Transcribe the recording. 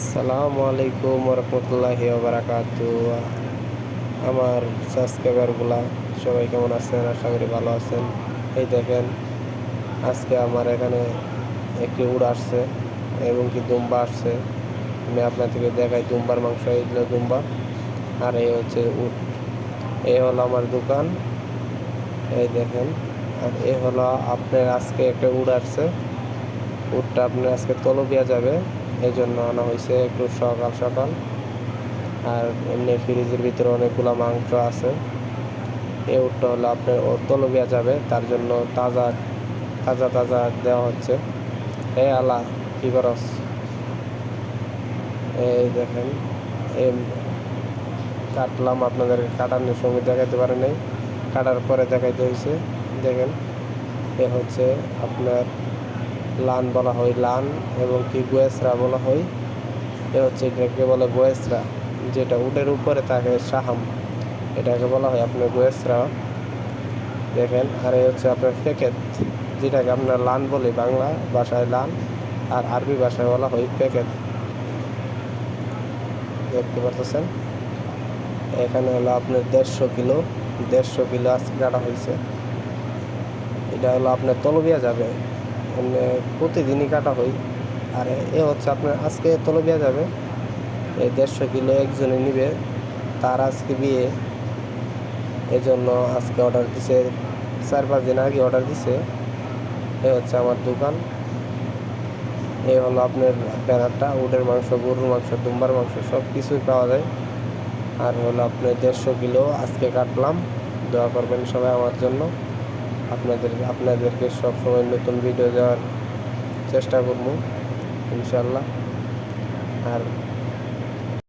আসসালামু আলাইকুম রহমতুল্লাহি বারাকাতু। আমার সাবস্ক্রাইবারগুলা সবাই কেমন আছেন? আশা করি ভালো আছেন। এই দেখেন, আজকে আমার এখানে একটি উট আসছে এবং কি দুম্বা আসছে। আমি আপনাদেরকে দেখাই দুম্বার মাংস। এইগুলো দুম্বা আর এই হচ্ছে উট। এই হলো আমার দোকান, এই দেখেন। আর এই হলো আপনার আজকে একটা উট আসছে। উটটা আপনার আজকে তলবিয়া যাবে, এই জন্য আনা হয়েছে একটু সকাল সকাল। আর এমনি ফ্রিজের ভিতরে অনেকগুলো মাংস আছে। এই উটটা হলো আপনার তলবিয়া যাবে, তার জন্য তাজা তাজা তাজা দেওয়া হচ্ছে। এই আলা কি করস? এই দেখেন, এই কাটলাম, আপনাদের কাটানোর সময় দেখাইতে পারে নাই, কাটার পরে দেখাইতে হয়েছে। দেখেন, এ হচ্ছে আপনার লান বলা হয়, লান এবং কি গোয়েসরা বলা হয়। এ হচ্ছে এটাকে বলে গোয়েসরা, যেটা উটের উপরে থাকে সাহাম, এটাকে বলা হয় আপনার গোয়েসরা। দেখেন, আর এই হচ্ছে আপনার প্যাকেট, যেটাকে আপনার লান বলি, বাংলা ভাষায় লান আর আরবি ভাষায় বলা হয় প্যাকেট। দেখতে পারতেছেন, এখানে হলো আপনার 150 কিলো আজকে কাটা হয়েছে। এটা হলো আপনার তলবিয়া যাবে, এমনি প্রতিদিনই কাটা হয়। আর এ হচ্ছে আপনার আজকে তলবিয়া যাবে। এই 150 কিলো একজনে নিবে, তার আজকে বিয়ে, এই জন্য আজকে অর্ডার দিছে। 4-5 দিন আগে অর্ডার দিছে। এই হচ্ছে আমার দোকান। এই হলো আপনার ব্যানারটা। উটের মাংস, গরুর মাংস, দুম্বার মাংস সব কিছুই পাওয়া যায়। আর হলো আপনার 150 কিলো আজকে কাটলাম। দোয়া করবেন সবাই আমার জন্য। আপনাদেরকে সবসময় নতুন ভিডিও দেওয়ার চেষ্টা করব ইনশাল্লাহ। আর